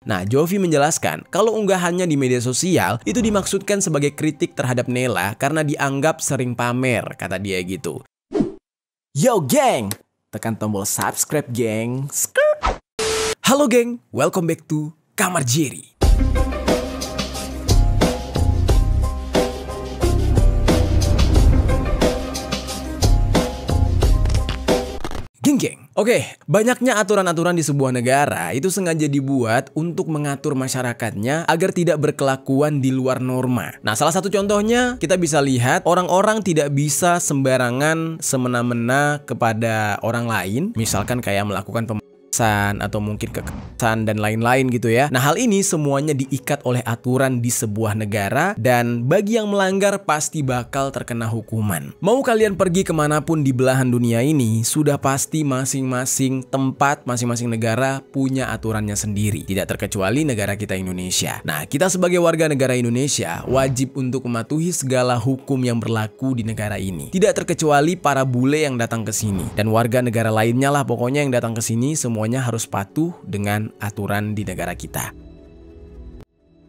Nah, Jovi menjelaskan kalau unggahannya di media sosial itu dimaksudkan sebagai kritik terhadap Nela karena dianggap sering pamer, kata dia gitu. Yo geng, tekan tombol subscribe geng. Halo geng, welcome back to Kamar Jerry. Geng. Oke, banyaknya aturan-aturan di sebuah negara itu sengaja dibuat untuk mengatur masyarakatnya agar tidak berkelakuan di luar norma. Nah, salah satu contohnya kita bisa lihat orang-orang tidak bisa sembarangan semena-mena kepada orang lain, misalkan kayak melakukan atau mungkin kekerasan dan lain-lain gitu ya. Nah, hal ini semuanya diikat oleh aturan di sebuah negara dan bagi yang melanggar pasti bakal terkena hukuman. Mau kalian pergi kemanapun di belahan dunia ini, sudah pasti masing-masing tempat, masing-masing negara punya aturannya sendiri. Tidak terkecuali negara kita Indonesia. Nah, kita sebagai warga negara Indonesia wajib untuk mematuhi segala hukum yang berlaku di negara ini. Tidak terkecuali para bule yang datang ke sini dan warga negara lainnya lah pokoknya yang datang ke sini semuanya harus patuh dengan aturan di negara kita.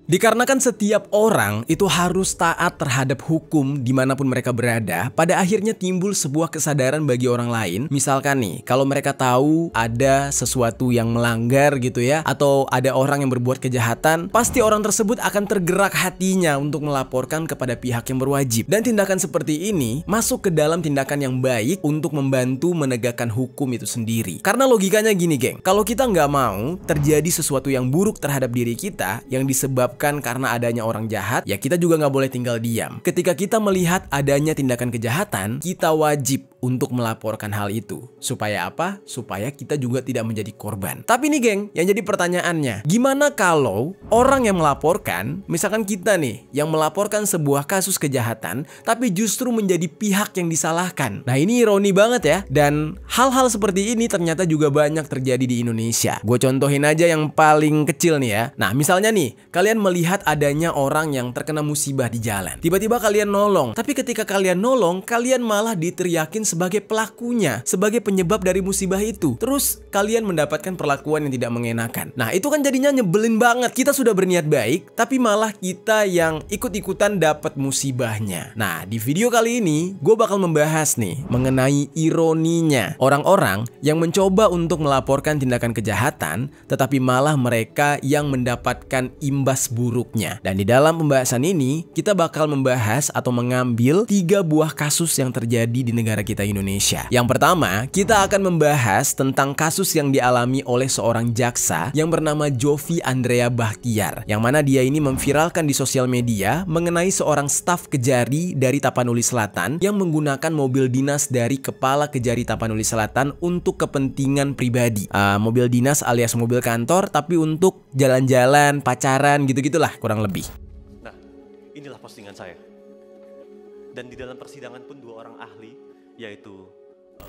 Dikarenakan setiap orang itu harus taat terhadap hukum dimanapun mereka berada, pada akhirnya timbul sebuah kesadaran bagi orang lain. Misalkan nih, kalau mereka tahu ada sesuatu yang melanggar gitu ya, atau ada orang yang berbuat kejahatan, pasti orang tersebut akan tergerak hatinya untuk melaporkan kepada pihak yang berwajib. Dan tindakan seperti ini masuk ke dalam tindakan yang baik untuk membantu menegakkan hukum itu sendiri. Karena logikanya gini geng, kalau kita nggak mau terjadi sesuatu yang buruk terhadap diri kita yang disebabkan karena adanya orang jahat, ya kita juga nggak boleh tinggal diam. Ketika kita melihat adanya tindakan kejahatan, kita wajib untuk melaporkan hal itu. Supaya apa? Supaya kita juga tidak menjadi korban. Tapi nih geng, yang jadi pertanyaannya, gimana kalau orang yang melaporkan, misalkan kita nih, yang melaporkan sebuah kasus kejahatan, tapi justru menjadi pihak yang disalahkan? Nah, ini ironi banget ya. Dan hal-hal seperti ini ternyata juga banyak terjadi di Indonesia. Gue contohin aja yang paling kecil nih ya. Nah, misalnya nih, kalian melihat adanya orang yang terkena musibah di jalan. Tiba-tiba kalian nolong, tapi ketika kalian nolong, kalian malah diteriakin sebagai pelakunya, sebagai penyebab dari musibah itu. Terus kalian mendapatkan perlakuan yang tidak mengenakan. Nah, itu kan jadinya nyebelin banget. Kita sudah berniat baik, tapi malah kita yang ikut-ikutan dapat musibahnya. Nah, di video kali ini, gue bakal membahas nih mengenai ironinya orang-orang yang mencoba untuk melaporkan tindakan kejahatan, tetapi malah mereka yang mendapatkan imbas buruknya. Dan di dalam pembahasan ini, kita bakal membahas atau mengambil 3 buah kasus yang terjadi di negara kita Indonesia. Yang pertama, kita akan membahas tentang kasus yang dialami oleh seorang jaksa yang bernama Jovi Andrea Bahtiar, yang mana dia ini memviralkan di sosial media mengenai seorang staf Kejari dari Tapanuli Selatan yang menggunakan mobil dinas dari Kepala Kejari Tapanuli Selatan untuk kepentingan pribadi. Mobil dinas alias mobil kantor, tapi untuk jalan-jalan, pacaran, gitu-gitulah kurang lebih. Nah, inilah postingan saya. Dan di dalam persidangan pun 2 orang ahli, yaitu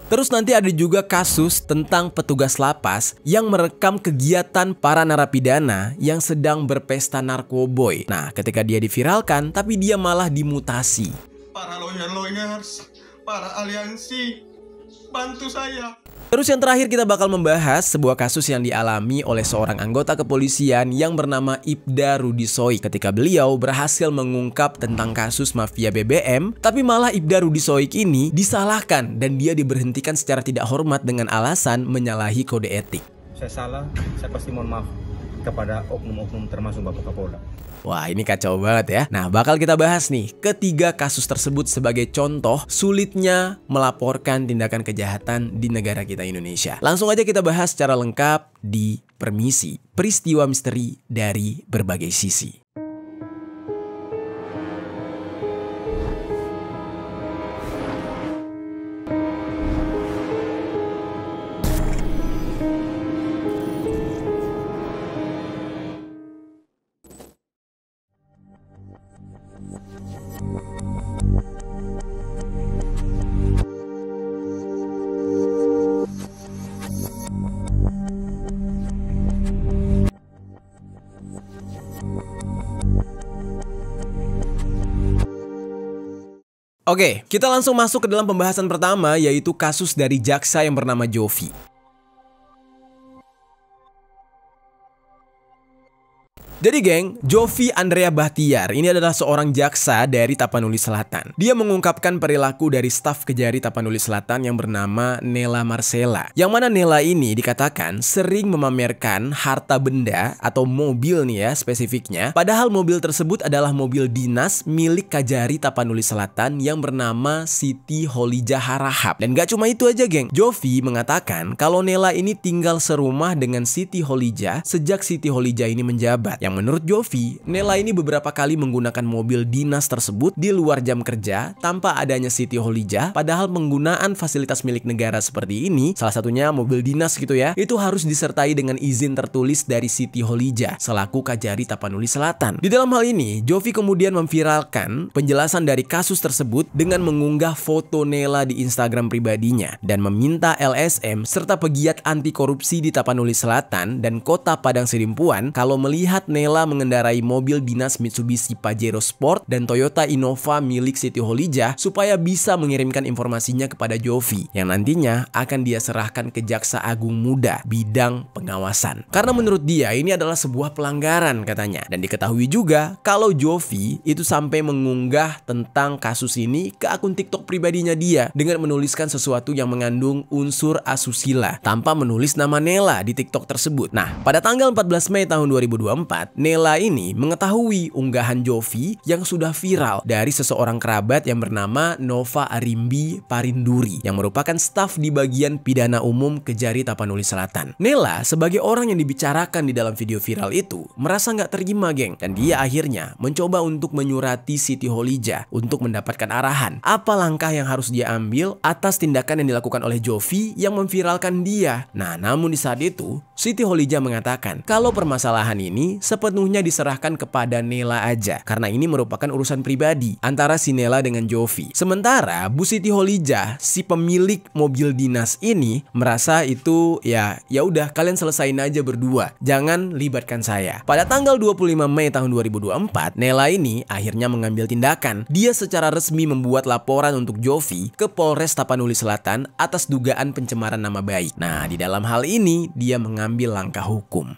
terus nanti ada juga kasus tentang petugas lapas yang merekam kegiatan para narapidana yang sedang berpesta narkoboy. Nah, ketika dia diviralkan, tapi dia malah dimutasi. Para lawyers, para aliansi, bantu saya. Terus yang terakhir kita bakal membahas sebuah kasus yang dialami oleh seorang anggota kepolisian yang bernama Ibda Rudisoik ketika beliau berhasil mengungkap tentang kasus mafia BBM, tapi malah Ibda Rudisoik ini disalahkan dan dia diberhentikan secara tidak hormat dengan alasan menyalahi kode etik. Saya salah, saya pasti mohon maaf kepada oknum-oknum termasuk Bapak Kapolda. Wah, ini kacau banget ya. Nah, bakal kita bahas nih ketiga kasus tersebut sebagai contoh sulitnya melaporkan tindakan kejahatan di negara kita Indonesia. Langsung aja kita bahas secara lengkap di Permisi, peristiwa misteri dari berbagai sisi. Oke, kita langsung masuk ke dalam pembahasan pertama, yaitu kasus dari jaksa yang bernama Jovi. Jadi geng, Jovi Andrea Bahtiar ini adalah seorang jaksa dari Tapanuli Selatan. Dia mengungkapkan perilaku dari staf Kejari Tapanuli Selatan yang bernama Nela Marcella. Yang mana Nela ini dikatakan sering memamerkan harta benda atau mobil nih ya spesifiknya. Padahal mobil tersebut adalah mobil dinas milik Kajari Tapanuli Selatan yang bernama Siti Holijah Harahap. Dan gak cuma itu aja geng, Jovi mengatakan kalau Nela ini tinggal serumah dengan Siti Holijah sejak Siti Holijah ini menjabat. Yang menurut Jovi, Nela ini beberapa kali menggunakan mobil dinas tersebut di luar jam kerja tanpa adanya Siti Holijah, padahal penggunaan fasilitas milik negara seperti ini, salah satunya mobil dinas gitu ya, itu harus disertai dengan izin tertulis dari Siti Holijah selaku Kajari Tapanuli Selatan. Di dalam hal ini, Jovi kemudian memviralkan penjelasan dari kasus tersebut dengan mengunggah foto Nela di Instagram pribadinya dan meminta LSM serta pegiat anti korupsi di Tapanuli Selatan dan Kota Padang Sidimpuan kalau melihat Nela mengendarai mobil dinas Mitsubishi Pajero Sport dan Toyota Innova milik Siti Holijah supaya bisa mengirimkan informasinya kepada Jovi yang nantinya akan dia serahkan ke Jaksa Agung Muda bidang pengawasan. Karena menurut dia ini adalah sebuah pelanggaran katanya. Dan diketahui juga kalau Jovi itu sampai mengunggah tentang kasus ini ke akun TikTok pribadinya dia dengan menuliskan sesuatu yang mengandung unsur asusila tanpa menulis nama Nela di TikTok tersebut. Nah, pada tanggal 14 Mei tahun 2024, Nela ini mengetahui unggahan Jovi yang sudah viral dari seseorang kerabat yang bernama Nova Arimbi Parinduri yang merupakan staf di bagian pidana umum Kejari Tapanuli Selatan. Nela sebagai orang yang dibicarakan di dalam video viral itu merasa nggak terima geng, dan dia akhirnya mencoba untuk menyurati Siti Holijah untuk mendapatkan arahan apa langkah yang harus dia ambil atas tindakan yang dilakukan oleh Jovi yang memviralkan dia. Nah, namun di saat itu Siti Holijah mengatakan kalau permasalahan ini sepenuhnya diserahkan kepada Nela aja karena ini merupakan urusan pribadi antara si Nela dengan Jovi. Sementara Bu Siti Holijah, si pemilik mobil dinas ini merasa itu ya udah kalian selesain aja berdua, jangan libatkan saya. Pada tanggal 25 Mei tahun 2024, Nela ini akhirnya mengambil tindakan. Dia secara resmi membuat laporan untuk Jovi ke Polres Tapanuli Selatan atas dugaan pencemaran nama baik. Nah, di dalam hal ini dia mengambil langkah hukum.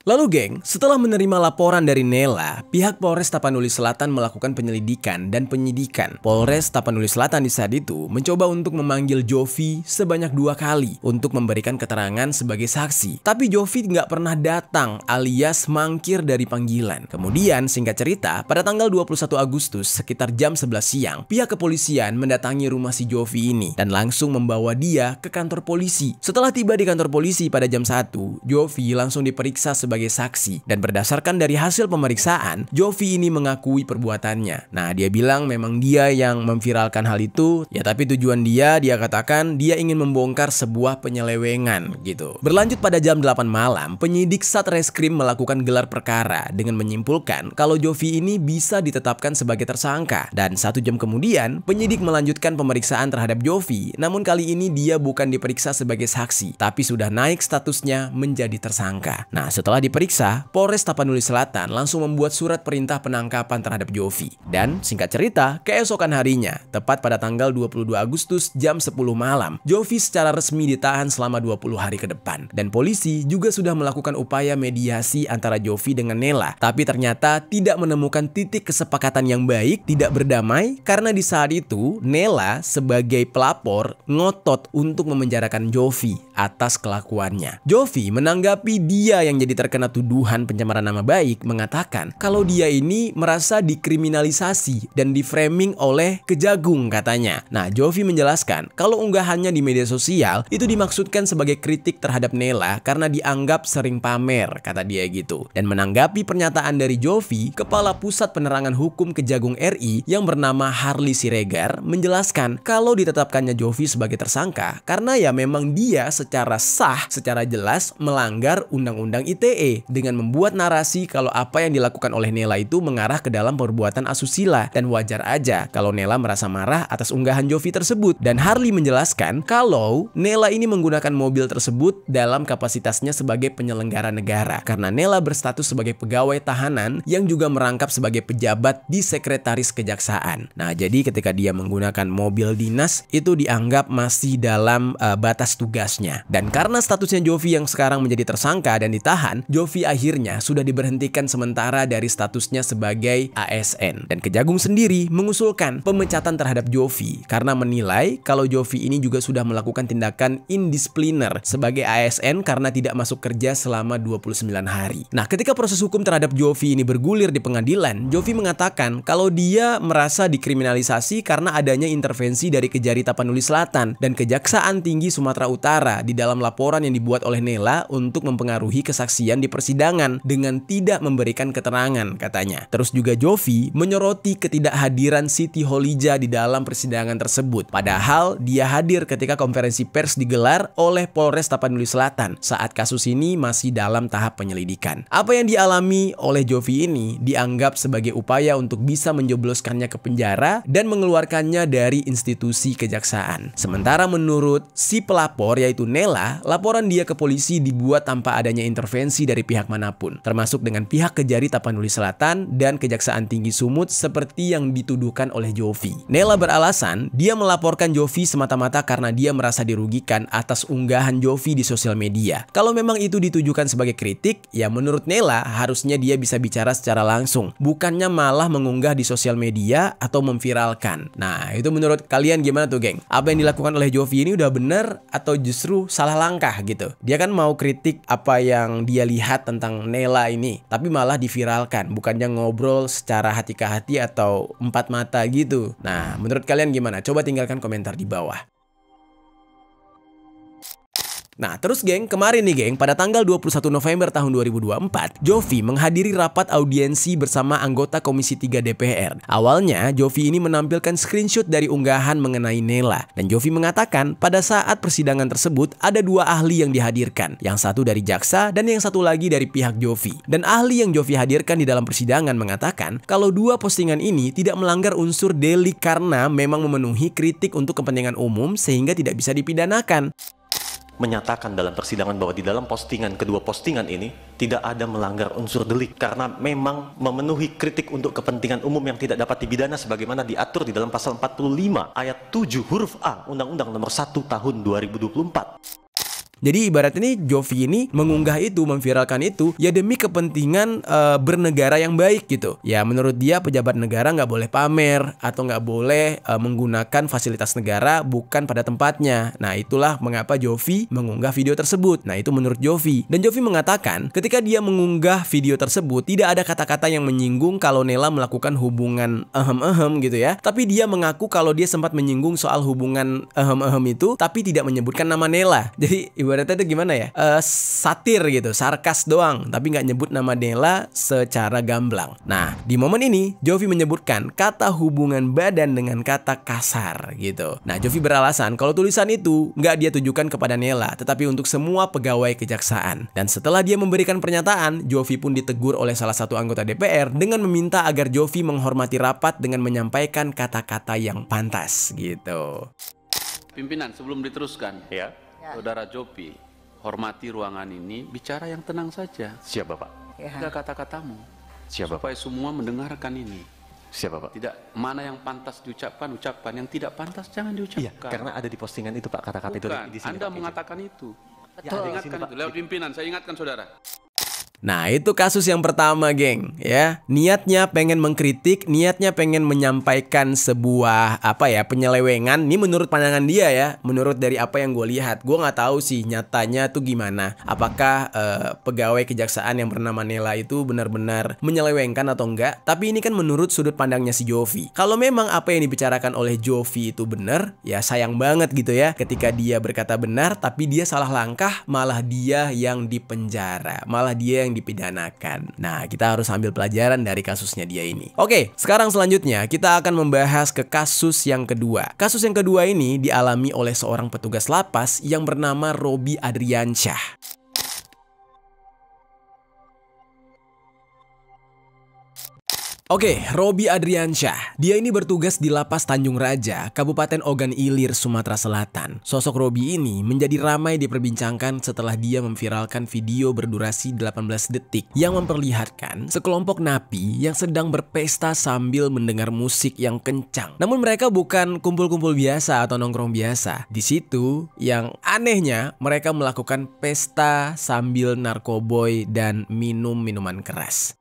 Lalu geng, setelah menerima laporan dari Nela, pihak Polres Tapanuli Selatan melakukan penyelidikan dan penyidikan. Polres Tapanuli Selatan di saat itu mencoba untuk memanggil Jovi sebanyak 2 kali untuk memberikan keterangan sebagai saksi. Tapi Jovi nggak pernah datang alias mangkir dari panggilan. Kemudian singkat cerita, pada tanggal 21 Agustus sekitar jam 11 siang, pihak kepolisian mendatangi rumah si Jovi ini dan langsung membawa dia ke kantor polisi. Setelah tiba di kantor polisi pada jam 1, Jovi langsung diperiksa sebagai saksi, dan berdasarkan dari hasil pemeriksaan, Jovi ini mengakui perbuatannya. Nah, dia bilang memang dia yang memviralkan hal itu, ya tapi tujuan dia katakan dia ingin membongkar sebuah penyelewengan gitu. Berlanjut pada jam 8 malam, penyidik Satreskrim melakukan gelar perkara dengan menyimpulkan kalau Jovi ini bisa ditetapkan sebagai tersangka. Dan 1 jam kemudian, penyidik melanjutkan pemeriksaan terhadap Jovi, namun kali ini dia bukan diperiksa sebagai saksi, tapi sudah naik statusnya menjadi tersangka. Nah, setelah diperiksa, Polres Tapanuli Selatan langsung membuat surat perintah penangkapan terhadap Jovi. Dan singkat cerita, keesokan harinya, tepat pada tanggal 22 Agustus jam 10 malam, Jovi secara resmi ditahan selama 20 hari ke depan. Dan polisi juga sudah melakukan upaya mediasi antara Jovi dengan Nela, tapi ternyata tidak menemukan titik kesepakatan yang baik, tidak berdamai, karena di saat itu Nela sebagai pelapor ngotot untuk memenjarakan Jovi atas kelakuannya. Jovi menanggapi dia yang jadi terkena tuduhan pencemaran nama baik mengatakan kalau dia ini merasa dikriminalisasi dan diframing oleh Kejagung katanya. Nah, Jovi menjelaskan kalau unggahannya di media sosial itu dimaksudkan sebagai kritik terhadap Nela karena dianggap sering pamer, kata dia gitu. Dan menanggapi pernyataan dari Jovi, Kepala Pusat Penerangan Hukum Kejagung RI yang bernama Harli Siregar menjelaskan kalau ditetapkannya Jovi sebagai tersangka karena ya memang dia secara sah, secara jelas melanggar Undang-Undang ITE DE dengan membuat narasi kalau apa yang dilakukan oleh Nela itu mengarah ke dalam perbuatan asusila dan wajar aja kalau Nela merasa marah atas unggahan Jovi tersebut. Dan Harley menjelaskan kalau Nela ini menggunakan mobil tersebut dalam kapasitasnya sebagai penyelenggara negara karena Nela berstatus sebagai pegawai tahanan yang juga merangkap sebagai pejabat di sekretaris kejaksaan. Nah, jadi ketika dia menggunakan mobil dinas itu dianggap masih dalam batas tugasnya. Dan karena statusnya Jovi yang sekarang menjadi tersangka dan ditahan, Jovi akhirnya sudah diberhentikan sementara dari statusnya sebagai ASN. Dan Kejagung sendiri mengusulkan pemecatan terhadap Jovi karena menilai kalau Jovi ini juga sudah melakukan tindakan indisipliner sebagai ASN karena tidak masuk kerja selama 29 hari. Nah, ketika proses hukum terhadap Jovi ini bergulir di pengadilan, Jovi mengatakan kalau dia merasa dikriminalisasi karena adanya intervensi dari Kejari Tapanuli Selatan dan Kejaksaan Tinggi Sumatera Utara di dalam laporan yang dibuat oleh Nela untuk mempengaruhi kesaksian di persidangan dengan tidak memberikan keterangan, katanya. Terus juga Jovi menyoroti ketidakhadiran Siti Holija di dalam persidangan tersebut. Padahal dia hadir ketika konferensi pers digelar oleh Polres Tapanuli Selatan saat kasus ini masih dalam tahap penyelidikan. Apa yang dialami oleh Jovi ini dianggap sebagai upaya untuk bisa menjebloskannya ke penjara dan mengeluarkannya dari institusi kejaksaan. Sementara menurut si pelapor yaitu Nela, laporan dia ke polisi dibuat tanpa adanya intervensi dari pihak manapun, termasuk dengan pihak Kejari Tapanuli Selatan dan Kejaksaan Tinggi Sumut seperti yang dituduhkan oleh Jovi. Nela beralasan dia melaporkan Jovi semata-mata karena dia merasa dirugikan atas unggahan Jovi di sosial media. Kalau memang itu ditujukan sebagai kritik, ya menurut Nela harusnya dia bisa bicara secara langsung, bukannya malah mengunggah di sosial media atau memviralkan. Nah, itu menurut kalian gimana tuh, geng? Apa yang dilakukan oleh Jovi ini udah bener atau justru salah langkah gitu? Dia kan mau kritik apa yang dia lihat tentang Nela ini, tapi malah diviralkan, bukannya ngobrol secara hati ke hati atau empat mata gitu. Nah, menurut kalian gimana? Coba tinggalkan komentar di bawah. Nah, terus geng, kemarin nih geng, pada tanggal 21 November tahun 2024, Jovi menghadiri rapat audiensi bersama anggota Komisi 3 DPR. Awalnya, Jovi ini menampilkan screenshot dari unggahan mengenai Nela. Dan Jovi mengatakan, pada saat persidangan tersebut, ada dua ahli yang dihadirkan. Yang satu dari jaksa, dan yang satu lagi dari pihak Jovi. Dan ahli yang Jovi hadirkan di dalam persidangan mengatakan, kalau dua postingan ini tidak melanggar unsur delik karena memang memenuhi kritik untuk kepentingan umum sehingga tidak bisa dipidanakan. Menyatakan dalam persidangan bahwa di dalam postingan, kedua postingan ini tidak ada melanggar unsur delik karena memang memenuhi kritik untuk kepentingan umum yang tidak dapat dipidana sebagaimana diatur di dalam pasal 45 ayat 7 huruf A Undang-Undang Nomor 1 Tahun 2024. Jadi ibarat ini Jovi ini mengunggah itu, memviralkan itu ya demi kepentingan bernegara yang baik gitu. Ya menurut dia pejabat negara nggak boleh pamer atau nggak boleh menggunakan fasilitas negara bukan pada tempatnya. Nah itulah mengapa Jovi mengunggah video tersebut. Nah itu menurut Jovi. Dan Jovi mengatakan ketika dia mengunggah video tersebut tidak ada kata-kata yang menyinggung kalau Nela melakukan hubungan gitu ya. Tapi dia mengaku kalau dia sempat menyinggung soal hubungan itu tapi tidak menyebutkan nama Nela. Jadi ibaratnya itu gimana ya, satir gitu, sarkas doang, tapi nggak nyebut nama Nela secara gamblang. Nah di momen ini Jovi menyebutkan kata hubungan badan dengan kata kasar gitu. Nah Jovi beralasan kalau tulisan itu nggak dia tujukan kepada Nela, tetapi untuk semua pegawai kejaksaan. Dan setelah dia memberikan pernyataan, Jovi pun ditegur oleh salah satu anggota DPR dengan meminta agar Jovi menghormati rapat dengan menyampaikan kata-kata yang pantas gitu. Pimpinan, sebelum diteruskan, Ya, Saudara Jovi, hormati ruangan ini, bicara yang tenang saja. siap Bapak. Tidak kata-katamu. Siap Bapak. Supaya semua mendengarkan ini. Siap Bapak. Tidak, mana yang pantas diucapkan, ucapkan. Yang tidak pantas, jangan diucapkan. Iya, karena ada di postingan itu Pak, kata-kata itu Bukan, di sini. Anda Pak, mengatakan itu. Ya, ada di Ingatkan sini, Pak. itu, lewat pimpinan, saya ingatkan saudara. Nah itu kasus yang pertama geng ya. Niatnya pengen mengkritik, niatnya pengen menyampaikan sebuah penyelewengan. Ini menurut pandangan dia ya, menurut dari apa yang gue lihat. Gue nggak tahu sih nyatanya tuh gimana. Apakah pegawai kejaksaan yang bernama Nela itu benar-benar menyelewengkan atau enggak. Tapi ini kan menurut sudut pandangnya si Jovi. Kalau memang apa yang dibicarakan oleh Jovi itu benar, ya sayang banget gitu ya ketika dia berkata benar tapi dia salah langkah, malah dia yang dipenjara, malah dia yang dipidanakan. Nah, kita harus ambil pelajaran dari kasusnya dia ini. Oke, sekarang selanjutnya kita akan membahas ke kasus yang kedua. Kasus yang kedua ini dialami oleh seorang petugas lapas yang bernama Robi Adriansyah. Oke, Robby Adriansyah. Dia ini bertugas di Lapas Tanjung Raja, Kabupaten Ogan Ilir, Sumatera Selatan. Sosok Robby ini menjadi ramai diperbincangkan setelah dia memviralkan video berdurasi 18 detik yang memperlihatkan sekelompok napi yang sedang berpesta sambil mendengar musik yang kencang. Namun mereka bukan kumpul-kumpul biasa atau nongkrong biasa. Di situ yang anehnya mereka melakukan pesta sambil narkoboy dan minum minuman keras.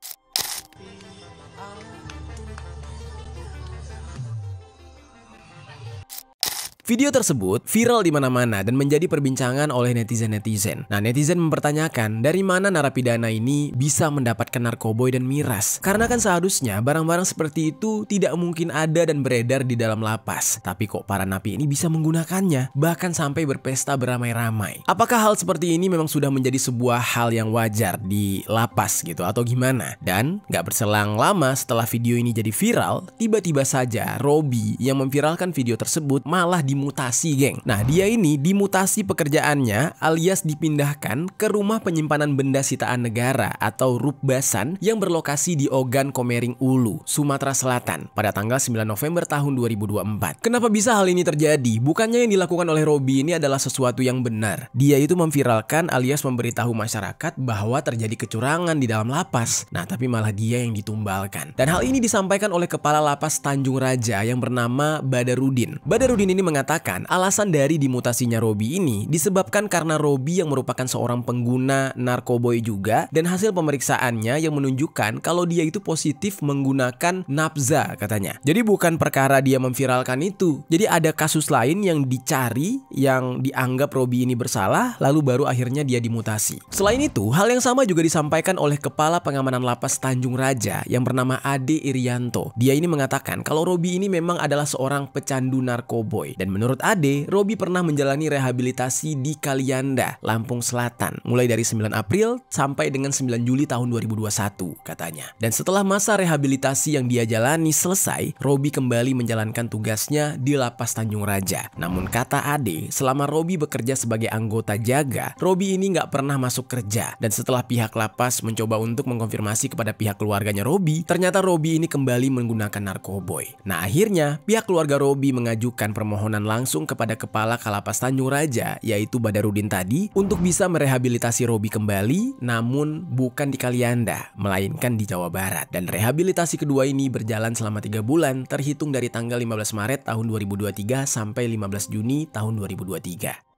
Video tersebut viral di mana-mana dan menjadi perbincangan oleh netizen-netizen. Nah, netizen mempertanyakan dari mana narapidana ini bisa mendapatkan narkoboy dan miras. Karena kan seharusnya barang-barang seperti itu tidak mungkin ada dan beredar di dalam lapas. Tapi kok para napi ini bisa menggunakannya, bahkan sampai berpesta beramai-ramai. Apakah hal seperti ini memang sudah menjadi sebuah hal yang wajar di lapas gitu atau gimana? Dan gak berselang lama setelah video ini jadi viral, tiba-tiba saja Robby yang memviralkan video tersebut malah dimutasi, geng. Nah, dia ini dimutasi pekerjaannya alias dipindahkan ke rumah penyimpanan benda sitaan negara atau Rupbasan yang berlokasi di Ogan Komering Ulu, Sumatera Selatan pada tanggal 9 November tahun 2024. Kenapa bisa hal ini terjadi? Bukannya yang dilakukan oleh Robby ini adalah sesuatu yang benar. Dia itu memviralkan alias memberitahu masyarakat bahwa terjadi kecurangan di dalam lapas. Nah, tapi malah dia yang ditumbalkan. Dan hal ini disampaikan oleh Kepala Lapas Tanjung Raja yang bernama Badarudin. Badarudin ini mengatakan alasan dari dimutasinya Robby ini disebabkan karena Robby yang merupakan seorang pengguna narkoboy juga dan hasil pemeriksaannya yang menunjukkan kalau dia itu positif menggunakan nafza katanya. Jadi bukan perkara dia memviralkan itu. Jadi ada kasus lain yang dicari yang dianggap Robby ini bersalah lalu baru akhirnya dia dimutasi. Selain itu, hal yang sama juga disampaikan oleh Kepala Pengamanan Lapas Tanjung Raja yang bernama Ade Irianto. Dia ini mengatakan kalau Robby ini memang adalah seorang pecandu narkoboy dan menurut Ade, Robby pernah menjalani rehabilitasi di Kalianda, Lampung Selatan, mulai dari 9 April sampai dengan 9 Juli tahun 2021 katanya. Dan setelah masa rehabilitasi yang dia jalani selesai, Robby kembali menjalankan tugasnya di Lapas Tanjung Raja. Namun kata Ade, selama Robby bekerja sebagai anggota jaga, Robby ini nggak pernah masuk kerja. Dan setelah pihak lapas mencoba untuk mengkonfirmasi kepada pihak keluarganya Robby, ternyata Robby ini kembali menggunakan narkoboy. Nah, akhirnya pihak keluarga Robby mengajukan permohonan langsung kepada Kepala Kalapas Tanjung Raja yaitu Badarudin tadi untuk bisa merehabilitasi Robby kembali, namun bukan di Kalianda melainkan di Jawa Barat. Dan rehabilitasi kedua ini berjalan selama 3 bulan terhitung dari tanggal 15 Maret tahun 2023 sampai 15 Juni tahun 2023.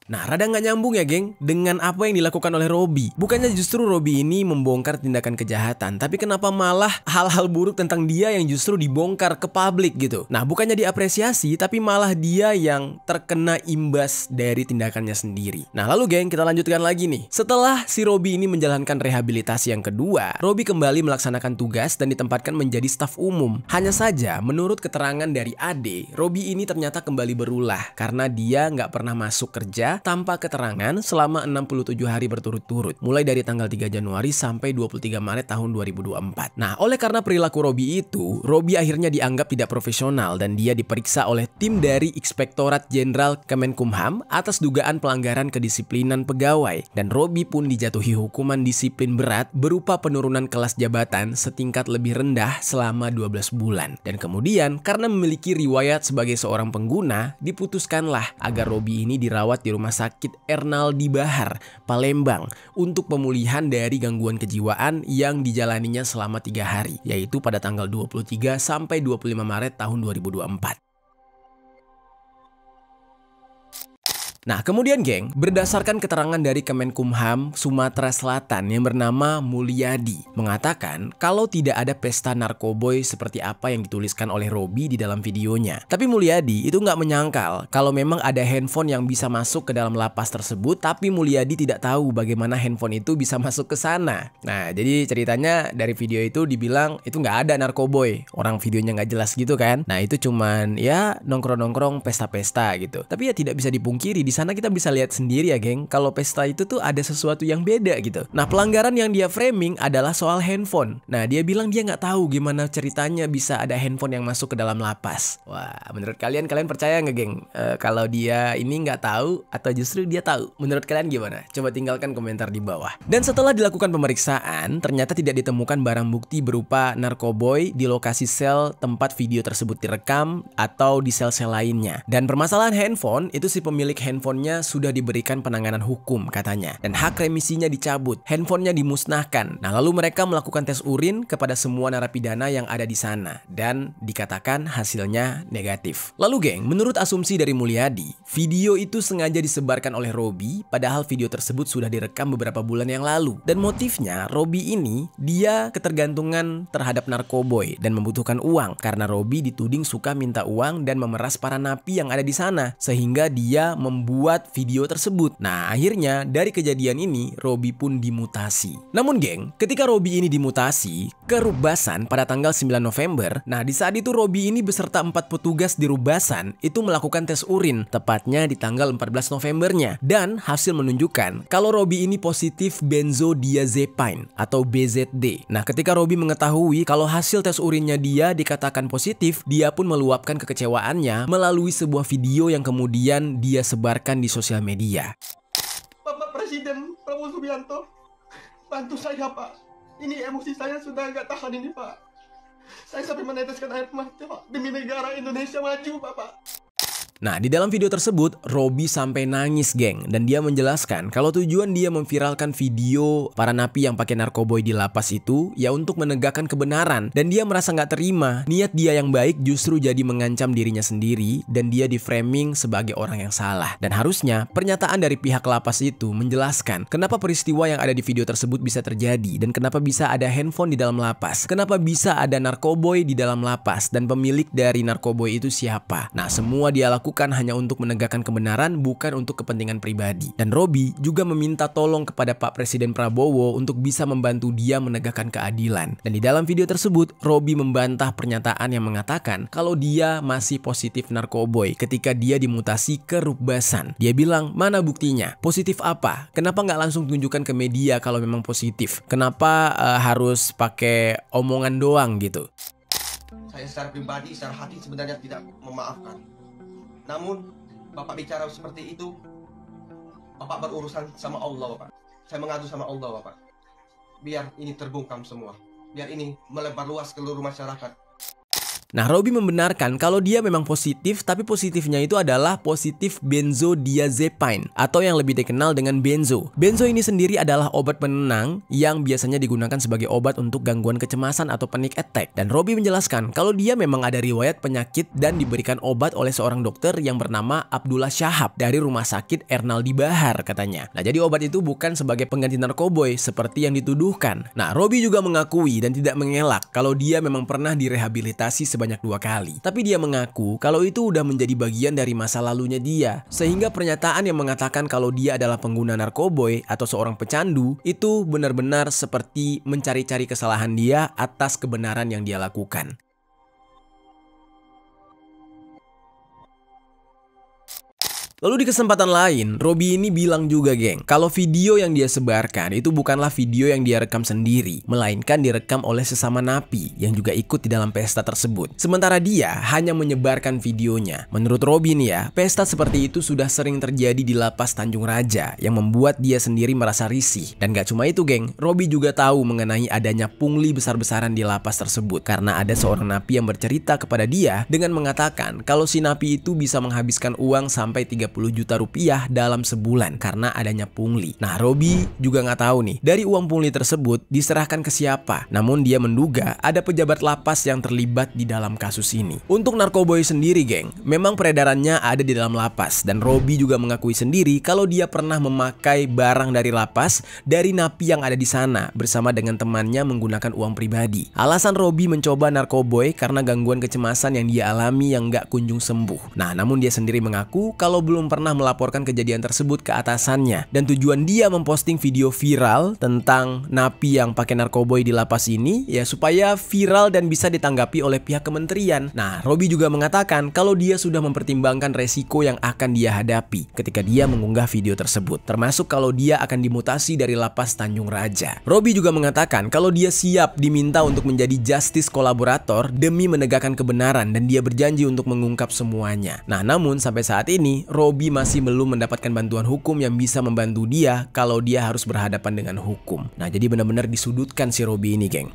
Nah, rada nggak nyambung ya, geng, dengan apa yang dilakukan oleh Robby. Bukannya justru Robby ini membongkar tindakan kejahatan, tapi kenapa malah hal-hal buruk tentang dia yang justru dibongkar ke publik gitu. Nah, bukannya diapresiasi, tapi malah dia yang terkena imbas dari tindakannya sendiri. Nah, lalu geng, kita lanjutkan lagi nih. Setelah si Robby ini menjalankan rehabilitasi yang kedua, Robby kembali melaksanakan tugas dan ditempatkan menjadi staf umum. Hanya saja, menurut keterangan dari Ade, Robby ini ternyata kembali berulah karena dia nggak pernah masuk kerja tanpa keterangan selama 67 hari berturut-turut, mulai dari tanggal 3 Januari sampai 23 Maret tahun 2024. Nah, oleh karena perilaku Robby itu, Robby akhirnya dianggap tidak profesional dan dia diperiksa oleh tim dari Inspektorat Jenderal Kemenkumham atas dugaan pelanggaran kedisiplinan pegawai. Dan Robby pun dijatuhi hukuman disiplin berat berupa penurunan kelas jabatan setingkat lebih rendah selama 12 bulan. Dan kemudian, karena memiliki riwayat sebagai seorang pengguna, diputuskanlah agar Robby ini dirawat di Rumah Sakit Ernaldi Bahar, Palembang untuk pemulihan dari gangguan kejiwaan yang dijalaninya selama 3 hari, yaitu pada tanggal 23 sampai 25 Maret tahun 2024. Nah, kemudian geng, berdasarkan keterangan dari Kemenkumham Sumatera Selatan yang bernama Mulyadi mengatakan kalau tidak ada pesta narkoboy seperti apa yang dituliskan oleh Robby di dalam videonya. Tapi Mulyadi itu nggak menyangkal kalau memang ada handphone yang bisa masuk ke dalam lapas tersebut, tapi Mulyadi tidak tahu bagaimana handphone itu bisa masuk ke sana. Nah, jadi ceritanya dari video itu dibilang itu nggak ada narkoboy. Orang videonya nggak jelas gitu kan. Nah, itu cuman ya nongkrong-nongkrong pesta-pesta gitu. Tapi ya tidak bisa dipungkiri di sana kita bisa lihat sendiri ya geng, kalau pesta itu tuh ada sesuatu yang beda gitu. Nah pelanggaran yang dia framing adalah soal handphone. Nah dia bilang dia nggak tahu gimana ceritanya bisa ada handphone yang masuk ke dalam lapas. Wah menurut kalian percaya nggak geng? Kalau dia ini nggak tahu atau justru dia tahu? Menurut kalian gimana? Coba tinggalkan komentar di bawah. Dan setelah dilakukan pemeriksaan, ternyata tidak ditemukan barang bukti berupa narkoboy di lokasi sel tempat video tersebut direkam atau di sel-sel lainnya. Dan permasalahan handphone itu si pemilik handphonenya sudah diberikan penanganan hukum katanya. Dan hak remisinya dicabut, handphonenya dimusnahkan. Nah lalu mereka melakukan tes urin kepada semua narapidana yang ada di sana. Dan dikatakan hasilnya negatif. Lalu geng, menurut asumsi dari Mulyadi, video itu sengaja disebarkan oleh Robby, padahal video tersebut sudah direkam beberapa bulan yang lalu. Dan motifnya, Robby ini, dia ketergantungan terhadap narkoboy dan membutuhkan uang. Karena Robby dituding suka minta uang dan memeras para napi yang ada di sana. Sehingga dia membuat video tersebut. Nah akhirnya, dari kejadian ini, Robby pun dimutasi. Namun geng, ketika Robby ini dimutasi ke Rubasan pada tanggal 9 November, nah di saat itu Robby ini beserta 4 petugas di Rubasan itu melakukan tes urin, tepatnya di tanggal 14 Novembernya. Dan hasil menunjukkan kalau Robby ini positif benzodiazepine atau BZD. Nah ketika Robby mengetahui kalau hasil tes urinnya dia dikatakan positif, dia pun meluapkan kekecewaannya melalui sebuah video yang kemudian dia sebarkan di sosial media. Bapak Presiden Prabowo Subianto, bantu saya Pak. Ini emosi saya sudah nggak tahan ini Pak. Saya sampai meneteskan air mata Pak. Demi negara Indonesia maju Bapak. Nah, di dalam video tersebut, Robby sampai nangis, geng. Dan dia menjelaskan kalau tujuan dia memviralkan video para napi yang pakai narkoboy di lapas itu, ya untuk menegakkan kebenaran. Dan dia merasa nggak terima, niat dia yang baik justru jadi mengancam dirinya sendiri, dan dia di-framing sebagai orang yang salah. Dan harusnya, pernyataan dari pihak lapas itu menjelaskan kenapa peristiwa yang ada di video tersebut bisa terjadi, dan kenapa bisa ada handphone di dalam lapas, kenapa bisa ada narkoboy di dalam lapas, dan pemilik dari narkoboy itu siapa. Nah, semua dia lakukan hanya untuk menegakkan kebenaran, bukan untuk kepentingan pribadi. Dan Robby juga meminta tolong kepada Pak Presiden Prabowo untuk bisa membantu dia menegakkan keadilan. Dan di dalam video tersebut, Robby membantah pernyataan yang mengatakan kalau dia masih positif narkoboy ketika dia dimutasi ke Rubasan. Dia bilang, mana buktinya? Positif apa? Kenapa nggak langsung tunjukkan ke media kalau memang positif? Kenapa harus pakai omongan doang gitu? Saya secara pribadi, secara hati sebenarnya tidak memaafkan. Namun, Bapak bicara seperti itu, Bapak berurusan sama Allah, Bapak. Saya mengadu sama Allah, Bapak. Biar ini terbungkam semua. Biar ini melebar luas ke seluruh masyarakat. Nah, Robby membenarkan kalau dia memang positif, tapi positifnya itu adalah positif benzodiazepine atau yang lebih dikenal dengan benzo. Benzo ini sendiri adalah obat penenang yang biasanya digunakan sebagai obat untuk gangguan kecemasan atau panic attack. Dan Robby menjelaskan kalau dia memang ada riwayat penyakit dan diberikan obat oleh seorang dokter yang bernama Abdullah Syahab dari Rumah Sakit Ernaldi Bahar katanya. Nah, jadi obat itu bukan sebagai pengganti narkoboy seperti yang dituduhkan. Nah, Robby juga mengakui dan tidak mengelak kalau dia memang pernah direhabilitasi sebanyak 2 kali. Tapi dia mengaku kalau itu udah menjadi bagian dari masa lalunya dia. Sehingga pernyataan yang mengatakan kalau dia adalah pengguna narkoboy atau seorang pecandu itu benar-benar seperti mencari-cari kesalahan dia atas kebenaran yang dia lakukan. Lalu di kesempatan lain, Robby ini bilang juga geng, kalau video yang dia sebarkan itu bukanlah video yang dia rekam sendiri, melainkan direkam oleh sesama napi yang juga ikut di dalam pesta tersebut. Sementara dia hanya menyebarkan videonya. Menurut Robby nih ya, pesta seperti itu sudah sering terjadi di lapas Tanjung Raja yang membuat dia sendiri merasa risih. Dan gak cuma itu geng, Robby juga tahu mengenai adanya pungli besar-besaran di lapas tersebut karena ada seorang napi yang bercerita kepada dia dengan mengatakan kalau si napi itu bisa menghabiskan uang sampai 30 juta rupiah dalam sebulan karena adanya pungli. Nah, Robby juga nggak tahu nih dari uang pungli tersebut diserahkan ke siapa. Namun dia menduga ada pejabat lapas yang terlibat di dalam kasus ini. Untuk narkoboy sendiri geng, memang peredarannya ada di dalam lapas dan Robby juga mengakui sendiri kalau dia pernah memakai barang dari lapas dari napi yang ada di sana bersama dengan temannya menggunakan uang pribadi. Alasan Robby mencoba narkoboy karena gangguan kecemasan yang dia alami yang nggak kunjung sembuh. Nah, namun dia sendiri mengaku kalau belum belum pernah melaporkan kejadian tersebut ke atasannya. Dan tujuan dia memposting video viral tentang napi yang pakai narkoboy di lapas ini ya supaya viral dan bisa ditanggapi oleh pihak kementerian. Nah, Robby juga mengatakan kalau dia sudah mempertimbangkan resiko yang akan dia hadapi ketika dia mengunggah video tersebut, termasuk kalau dia akan dimutasi dari lapas Tanjung Raja. Robby juga mengatakan kalau dia siap diminta untuk menjadi justice kolaborator demi menegakkan kebenaran dan dia berjanji untuk mengungkap semuanya. Nah, namun sampai saat ini Robby masih belum mendapatkan bantuan hukum yang bisa membantu dia kalau dia harus berhadapan dengan hukum. Nah, jadi benar-benar disudutkan si Robby ini, geng.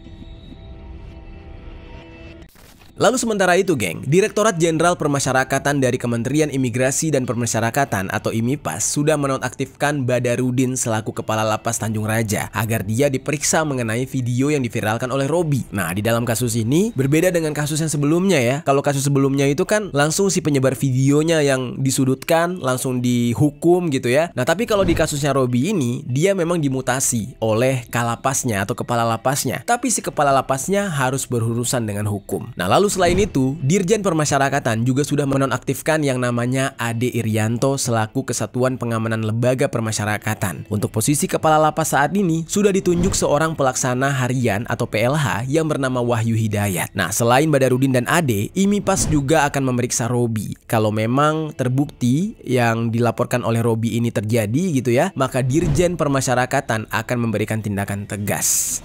Lalu sementara itu, geng, Direktorat Jenderal Permasyarakatan dari Kementerian Imigrasi dan Permasyarakatan atau IMIPAS sudah menonaktifkan Badarudin selaku Kepala Lapas Tanjung Raja agar dia diperiksa mengenai video yang diviralkan oleh Robby. Nah, di dalam kasus ini berbeda dengan kasus yang sebelumnya ya. Kalau kasus sebelumnya itu kan langsung si penyebar videonya yang disudutkan, langsung dihukum gitu ya. Nah, tapi kalau di kasusnya Robby ini, dia memang dimutasi oleh kalapasnya atau kepala lapasnya. Tapi si kepala lapasnya harus berurusan dengan hukum. Nah, lalu selain itu, Dirjen Permasyarakatan juga sudah menonaktifkan yang namanya Ade Irianto selaku Kesatuan Pengamanan Lembaga Permasyarakatan. Untuk posisi kepala lapas saat ini sudah ditunjuk seorang pelaksana harian atau PLH yang bernama Wahyu Hidayat. Nah, selain Badarudin dan Ade, IMIPAS juga akan memeriksa Robby. Kalau memang terbukti yang dilaporkan oleh Robby ini terjadi gitu ya, maka Dirjen Permasyarakatan akan memberikan tindakan tegas.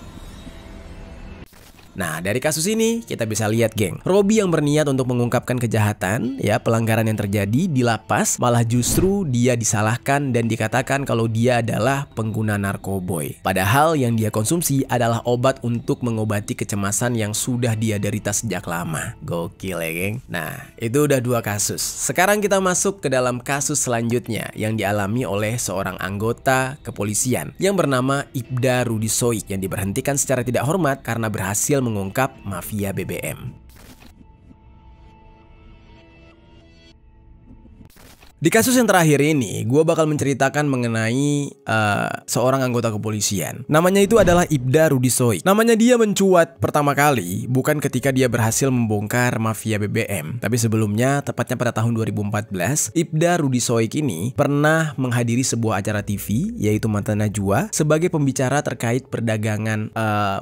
Nah, dari kasus ini kita bisa lihat, geng, Robby yang berniat untuk mengungkapkan kejahatan ya, pelanggaran yang terjadi di lapas, malah justru dia disalahkan dan dikatakan kalau dia adalah pengguna narkoboy. Padahal yang dia konsumsi adalah obat untuk mengobati kecemasan yang sudah dia derita sejak lama. Gokil ya, geng. Nah, itu udah 2 kasus. Sekarang kita masuk ke dalam kasus selanjutnya yang dialami oleh seorang anggota kepolisian yang bernama Ibda Rudi Soik yang diberhentikan secara tidak hormat karena berhasil mengungkap mafia BBM. Di kasus yang terakhir ini, gue bakal menceritakan mengenai seorang anggota kepolisian. Namanya itu adalah Ibda Rudi Soik. Namanya dia mencuat pertama kali bukan ketika dia berhasil membongkar mafia BBM, tapi sebelumnya, tepatnya pada tahun 2014, Ibda Rudi Soik ini pernah menghadiri sebuah acara TV, yaitu Mata Najwa, sebagai pembicara terkait perdagangan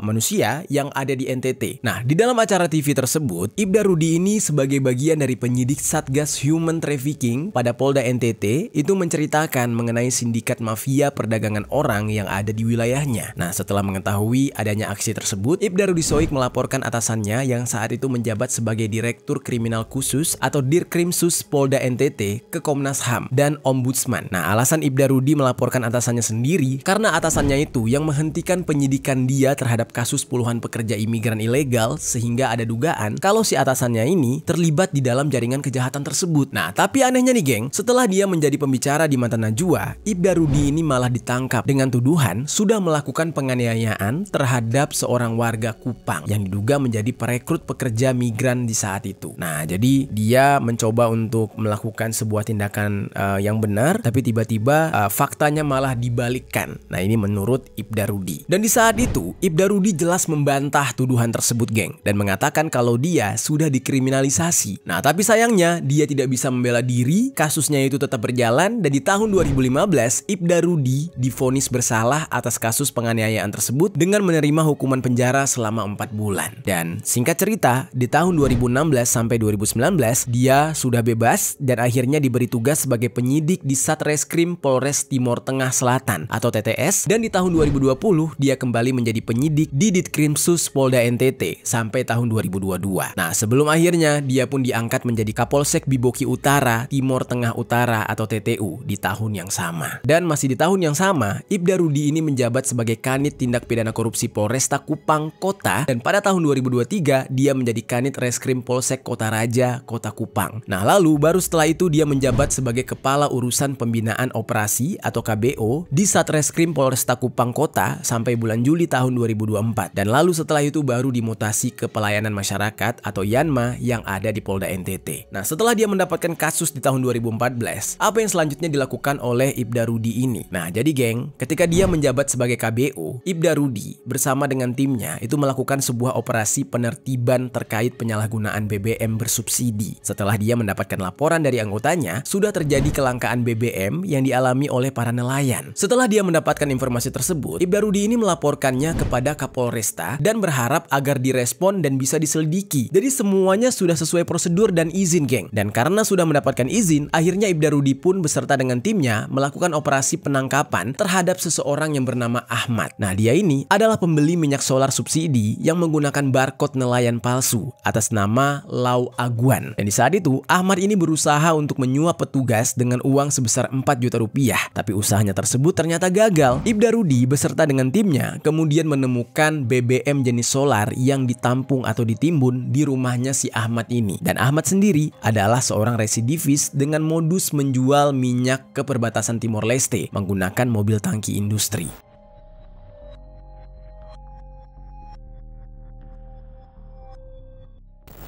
manusia yang ada di NTT. Nah, di dalam acara TV tersebut, Ibda Rudi ini sebagai bagian dari penyidik Satgas Human Trafficking pada Polda NTT itu menceritakan mengenai sindikat mafia perdagangan orang yang ada di wilayahnya. Nah, setelah mengetahui adanya aksi tersebut, Ibda Rudi Soik melaporkan atasannya yang saat itu menjabat sebagai Direktur Kriminal Khusus atau Dirkrimsus Polda NTT ke Komnas HAM dan Ombudsman. Nah, alasan Ibda Rudi melaporkan atasannya sendiri karena atasannya itu yang menghentikan penyidikan dia terhadap kasus puluhan pekerja imigran ilegal sehingga ada dugaan kalau si atasannya ini terlibat di dalam jaringan kejahatan tersebut. Nah, tapi anehnya nih, geng, setelah dia menjadi pembicara di Mata Najwa, Ibda Rudi ini malah ditangkap dengan tuduhan sudah melakukan penganiayaan terhadap seorang warga Kupang yang diduga menjadi perekrut pekerja migran di saat itu. Nah, jadi dia mencoba untuk melakukan sebuah tindakan yang benar, tapi tiba-tiba faktanya malah dibalikkan. Nah, ini menurut Ibda Rudi. Dan di saat itu, Ibda Rudi jelas membantah tuduhan tersebut, geng, dan mengatakan kalau dia sudah dikriminalisasi. Nah, tapi sayangnya dia tidak bisa membela diri, kasusnya itu tetap berjalan, dan di tahun 2015 Ibda Rudi divonis bersalah atas kasus penganiayaan tersebut dengan menerima hukuman penjara selama 4 bulan. Dan singkat cerita, di tahun 2016 sampai 2019 dia sudah bebas dan akhirnya diberi tugas sebagai penyidik di Satreskrim Polres Timor Tengah Selatan atau TTS, dan di tahun 2020 dia kembali menjadi penyidik di Ditkrimsus Polda NTT sampai tahun 2022. Nah, sebelum akhirnya dia pun diangkat menjadi Kapolsek Biboki Utara Timor Tengah Utara atau TTU di tahun yang sama. Dan masih di tahun yang sama, Ibda Rudi ini menjabat sebagai Kanit Tindak Pidana Korupsi Polresta Kupang Kota, dan pada tahun 2023 dia menjadi Kanit Reskrim Polsek Kota Raja Kota Kupang. Nah, lalu baru setelah itu dia menjabat sebagai Kepala Urusan Pembinaan Operasi atau KBO di Satreskrim Polresta Kupang Kota sampai bulan Juli tahun 2024. Dan lalu setelah itu baru dimutasi ke Pelayanan Masyarakat atau Yanma yang ada di Polda NTT. Nah, setelah dia mendapatkan kasus di tahun 2014, 2014, apa yang selanjutnya dilakukan oleh Ibda Rudi ini? Nah, jadi geng, ketika dia menjabat sebagai KBO, Ibda Rudi bersama dengan timnya itu melakukan sebuah operasi penertiban terkait penyalahgunaan BBM bersubsidi. Setelah dia mendapatkan laporan dari anggotanya, sudah terjadi kelangkaan BBM yang dialami oleh para nelayan. Setelah dia mendapatkan informasi tersebut, Ibda Rudi ini melaporkannya kepada Kapolresta dan berharap agar direspon dan bisa diselidiki. Jadi semuanya sudah sesuai prosedur dan izin, geng. Dan karena sudah mendapatkan izin, akhirnya Ibda Rudi pun beserta dengan timnya melakukan operasi penangkapan terhadap seseorang yang bernama Ahmad. Nah, dia ini adalah pembeli minyak solar subsidi yang menggunakan barcode nelayan palsu atas nama Lau Aguan. Dan di saat itu, Ahmad ini berusaha untuk menyuap petugas dengan uang sebesar 4 juta rupiah. Tapi usahanya tersebut ternyata gagal. Ibda Rudi beserta dengan timnya kemudian menemukan BBM jenis solar yang ditampung atau ditimbun di rumahnya si Ahmad ini. Dan Ahmad sendiri adalah seorang residivis dengan modus menjual minyak ke perbatasan Timor Leste menggunakan mobil tangki industri.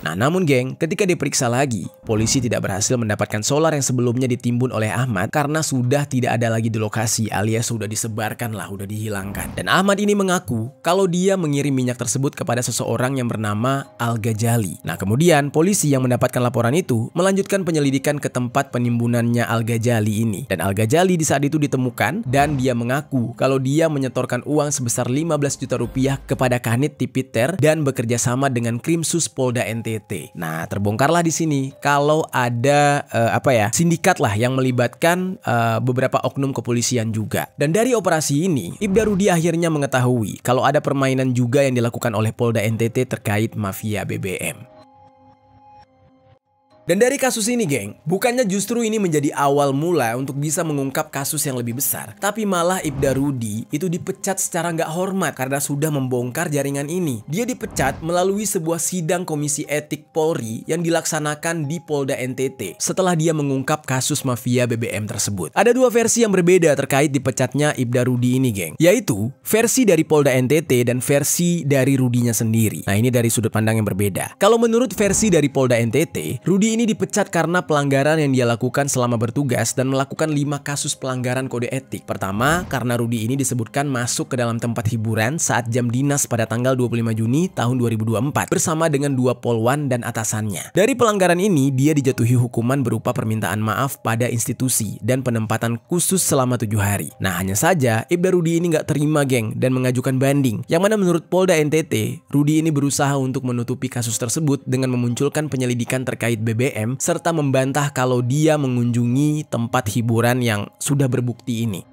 Nah, namun geng, ketika diperiksa lagi, polisi tidak berhasil mendapatkan solar yang sebelumnya ditimbun oleh Ahmad karena sudah tidak ada lagi di lokasi, alias sudah disebarkan lah, sudah dihilangkan. Dan Ahmad ini mengaku kalau dia mengirim minyak tersebut kepada seseorang yang bernama Al-Ghazali. Nah, kemudian polisi yang mendapatkan laporan itu melanjutkan penyelidikan ke tempat penimbunannya Al-Ghazali ini. Dan Al-Ghazali di saat itu ditemukan dan dia mengaku kalau dia menyetorkan uang sebesar 15 juta rupiah kepada Kanit Tipiter dan bekerja sama dengan Krimsus Polda NTT. Nah, terbongkarlah di sini kalau ada sindikat lah yang melibatkan beberapa oknum kepolisian juga. Dan dari operasi ini, Ibda Rudi akhirnya mengetahui kalau ada permainan juga yang dilakukan oleh Polda NTT terkait mafia BBM. Dan dari kasus ini, geng, bukannya justru ini menjadi awal mula untuk bisa mengungkap kasus yang lebih besar, tapi malah Ibda Rudi itu dipecat secara nggak hormat karena sudah membongkar jaringan ini. Dia dipecat melalui sebuah sidang Komisi Etik Polri yang dilaksanakan di Polda NTT setelah dia mengungkap kasus mafia BBM tersebut. Ada dua versi yang berbeda terkait dipecatnya Ibda Rudi ini, geng, yaitu versi dari Polda NTT dan versi dari Rudinya sendiri. Nah, ini dari sudut pandang yang berbeda. Kalau menurut versi dari Polda NTT, Rudi ini dipecat karena pelanggaran yang dia lakukan selama bertugas dan melakukan 5 kasus pelanggaran kode etik. Pertama, karena Rudi ini disebutkan masuk ke dalam tempat hiburan saat jam dinas pada tanggal 25 Juni tahun 2024 bersama dengan 2 polwan dan atasannya. Dari pelanggaran ini, dia dijatuhi hukuman berupa permintaan maaf pada institusi dan penempatan khusus selama 7 hari. Nah, hanya saja Ibda Rudi ini nggak terima, geng, dan mengajukan banding. Yang mana menurut Polda NTT, Rudi ini berusaha untuk menutupi kasus tersebut dengan memunculkan penyelidikan terkait BBM serta membantah kalau dia mengunjungi tempat hiburan yang sudah berbukti ini.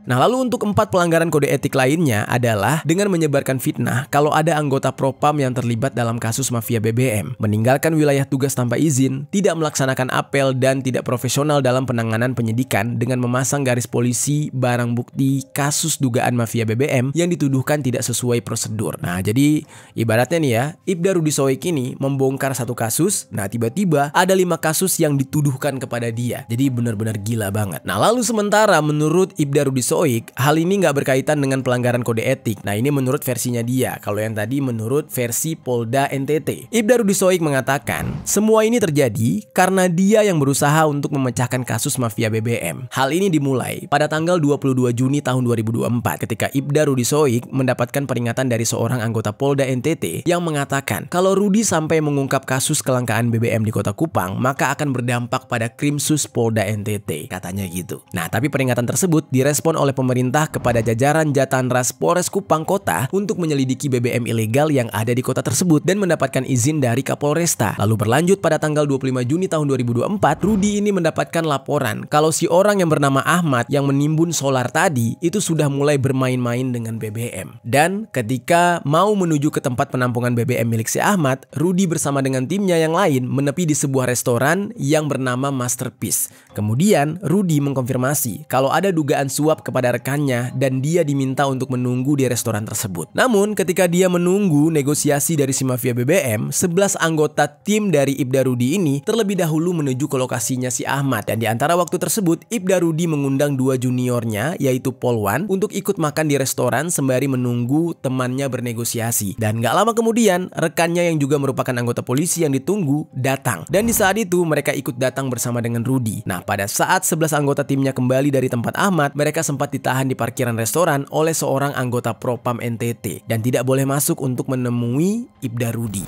Nah, lalu untuk 4 pelanggaran kode etik lainnya adalah dengan menyebarkan fitnah kalau ada anggota Propam yang terlibat dalam kasus mafia BBM, meninggalkan wilayah tugas tanpa izin, tidak melaksanakan apel, dan tidak profesional dalam penanganan penyidikan dengan memasang garis polisi barang bukti kasus dugaan mafia BBM yang dituduhkan tidak sesuai prosedur. Nah, jadi ibaratnya nih ya, Ibda Rudi Soik ini membongkar satu kasus, nah tiba-tiba ada 5 kasus yang dituduhkan kepada dia. Jadi benar-benar gila banget. Nah, lalu sementara menurut Ibda Rudi Soik, hal ini nggak berkaitan dengan pelanggaran kode etik. Nah, ini menurut versinya dia. Kalau yang tadi menurut versi Polda NTT. Ibda Rudi Soik mengatakan, semua ini terjadi karena dia yang berusaha untuk memecahkan kasus mafia BBM. Hal ini dimulai pada tanggal 22 Juni tahun 2024 ketika Ibda Rudi Soik mendapatkan peringatan dari seorang anggota Polda NTT yang mengatakan kalau Rudi sampai mengungkap kasus kelangkaan BBM di Kota Kupang, maka akan berdampak pada Krimsus Polda NTT, katanya gitu. Nah, tapi peringatan tersebut direspon oleh pemerintah kepada jajaran Jatanras Polres Kupang Kota untuk menyelidiki BBM ilegal yang ada di kota tersebut dan mendapatkan izin dari Kapolresta. Lalu berlanjut pada tanggal 25 Juni tahun 2024, Rudi ini mendapatkan laporan kalau si orang yang bernama Ahmad yang menimbun solar tadi itu sudah mulai bermain-main dengan BBM. Dan ketika mau menuju ke tempat penampungan BBM milik si Ahmad, Rudi bersama dengan timnya yang lain menepi di sebuah restoran yang bernama Masterpiece. Kemudian Rudi mengkonfirmasi kalau ada dugaan suap kepada rekannya dan dia diminta untuk menunggu di restoran tersebut. Namun ketika dia menunggu negosiasi dari si mafia BBM, 11 anggota tim dari Ibda Rudi ini terlebih dahulu menuju ke lokasinya si Ahmad. Dan di antara waktu tersebut, Ibda Rudi mengundang 2 juniornya yaitu Polwan untuk ikut makan di restoran sembari menunggu temannya bernegosiasi. Dan gak lama kemudian, rekannya yang juga merupakan anggota polisi yang ditunggu datang. Dan di saat itu mereka ikut datang bersama dengan Rudi. Nah, pada saat 11 anggota timnya kembali dari tempat Ahmad, mereka sempat ditahan di parkiran restoran oleh seorang anggota Propam NTT dan tidak boleh masuk untuk menemui Ibda Rudi.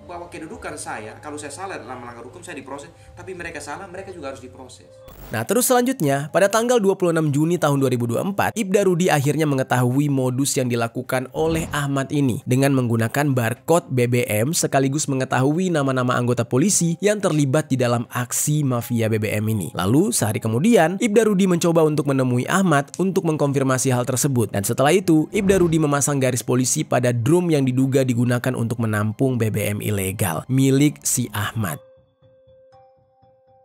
Bahwa kedudukan saya, kalau saya salah dalam melanggar hukum, saya diproses, tapi mereka salah, mereka juga harus diproses. Nah, terus selanjutnya, pada tanggal 26 Juni tahun 2024, Ibda Rudi akhirnya mengetahui modus yang dilakukan oleh Ahmad ini dengan menggunakan barcode BBM sekaligus mengetahui nama-nama anggota polisi yang terlibat di dalam aksi mafia BBM ini. Lalu, sehari kemudian, Ibda Rudi mencoba untuk menemui Ahmad untuk mengkonfirmasi hal tersebut. Dan setelah itu, Ibda Rudi memasang garis polisi pada drum yang diduga digunakan untuk menampung BBM ilegal milik si Ahmad.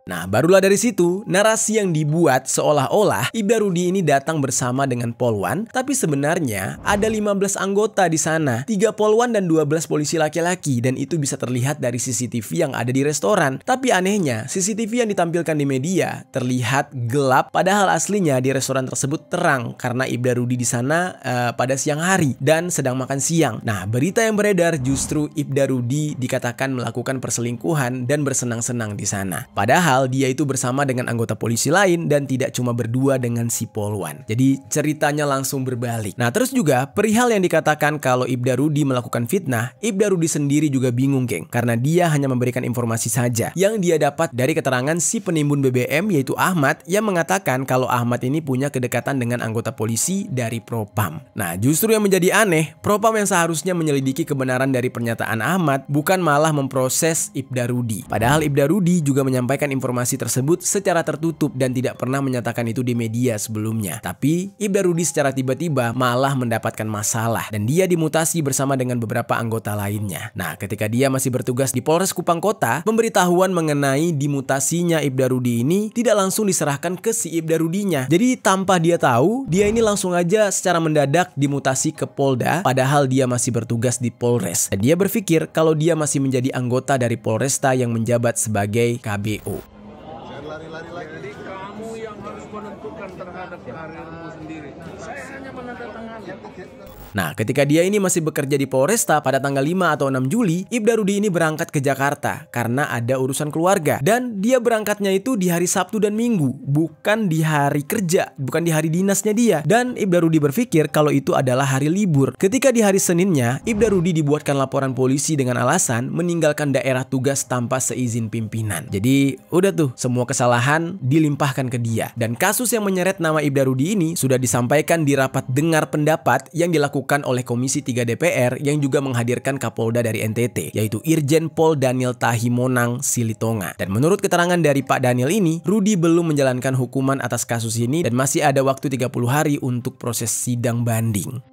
Nah, barulah dari situ, narasi yang dibuat seolah-olah Ibda Rudi ini datang bersama dengan Polwan, tapi sebenarnya ada 15 anggota di sana, 3 Polwan dan 12 polisi laki-laki, dan itu bisa terlihat dari CCTV yang ada di restoran. Tapi anehnya, CCTV yang ditampilkan di media terlihat gelap, padahal aslinya di restoran tersebut terang karena Ibda Rudi di sana pada siang hari dan sedang makan siang. Nah, berita yang beredar justru Ibda Rudi dikatakan melakukan perselingkuhan dan bersenang-senang di sana. Padahal dia itu bersama dengan anggota polisi lain dan tidak cuma berdua dengan si Polwan. Jadi ceritanya langsung berbalik. Nah, terus juga perihal yang dikatakan kalau Ibda Rudi melakukan fitnah, Ibda Rudi sendiri juga bingung, geng, karena dia hanya memberikan informasi saja yang dia dapat dari keterangan si penimbun BBM yaitu Ahmad yang mengatakan kalau Ahmad ini punya kedekatan dengan anggota polisi dari Propam. Nah, justru yang menjadi aneh, Propam yang seharusnya menyelidiki kebenaran dari pernyataan Ahmad bukan malah memproses Ibda Rudi. Padahal Ibda Rudi juga menyampaikan informasi tersebut secara tertutup dan tidak pernah menyatakan itu di media sebelumnya. Tapi Ibda Rudi secara tiba-tiba malah mendapatkan masalah dan dia dimutasi bersama dengan beberapa anggota lainnya. Nah, ketika dia masih bertugas di Polres Kupang Kota, pemberitahuan mengenai dimutasinya Ibda Rudi ini tidak langsung diserahkan ke si Ibda Rudinya. Jadi tanpa dia tahu, dia ini langsung aja secara mendadak dimutasi ke Polda padahal dia masih bertugas di Polres. Dan dia berpikir kalau dia masih menjadi anggota dari Polresta yang menjabat sebagai KBO. Jadi kamu yang harus menentukan terhadap karirmu sendiri. Saya hanya menandatangani. Nah, ketika dia ini masih bekerja di Polresta pada tanggal 5 atau 6 Juli, Ibda Rudi ini berangkat ke Jakarta karena ada urusan keluarga. Dan dia berangkatnya itu di hari Sabtu dan Minggu, bukan di hari kerja, bukan di hari dinasnya dia. Dan Ibda Rudi berpikir kalau itu adalah hari libur. Ketika di hari Seninnya, Ibda Rudi dibuatkan laporan polisi dengan alasan meninggalkan daerah tugas tanpa seizin pimpinan. Jadi, udah tuh, semua kesalahan dilimpahkan ke dia. Dan kasus yang menyeret nama Ibda Rudi ini sudah disampaikan di rapat dengar pendapat yang dilakukan oleh Komisi 3 DPR yang juga menghadirkan Kapolda dari NTT, yaitu Irjen Pol Daniel Tahimonang Silitonga. Dan menurut keterangan dari Pak Daniel ini, Rudi belum menjalankan hukuman atas kasus ini dan masih ada waktu 30 hari untuk proses sidang banding.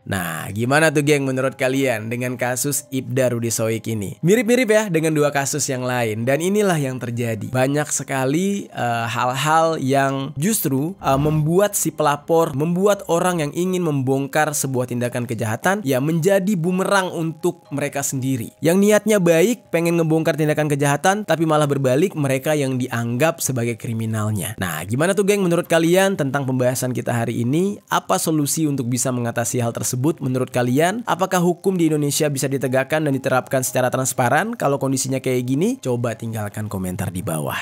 Nah, gimana tuh geng menurut kalian dengan kasus Ibda Rudi Soik ini? Mirip-mirip ya dengan 2 kasus yang lain. Dan inilah yang terjadi. Banyak sekali hal-hal yang justru membuat si pelapor, membuat orang yang ingin membongkar sebuah tindakan kejahatan ya menjadi bumerang untuk mereka sendiri. Yang niatnya baik, pengen ngebongkar tindakan kejahatan, tapi malah berbalik mereka yang dianggap sebagai kriminalnya. Nah, gimana tuh geng menurut kalian tentang pembahasan kita hari ini? Apa solusi untuk bisa mengatasi hal tersebut menurut kalian? Apakah hukum di Indonesia bisa ditegakkan dan diterapkan secara transparan kalau kondisinya kayak gini? Coba tinggalkan komentar di bawah.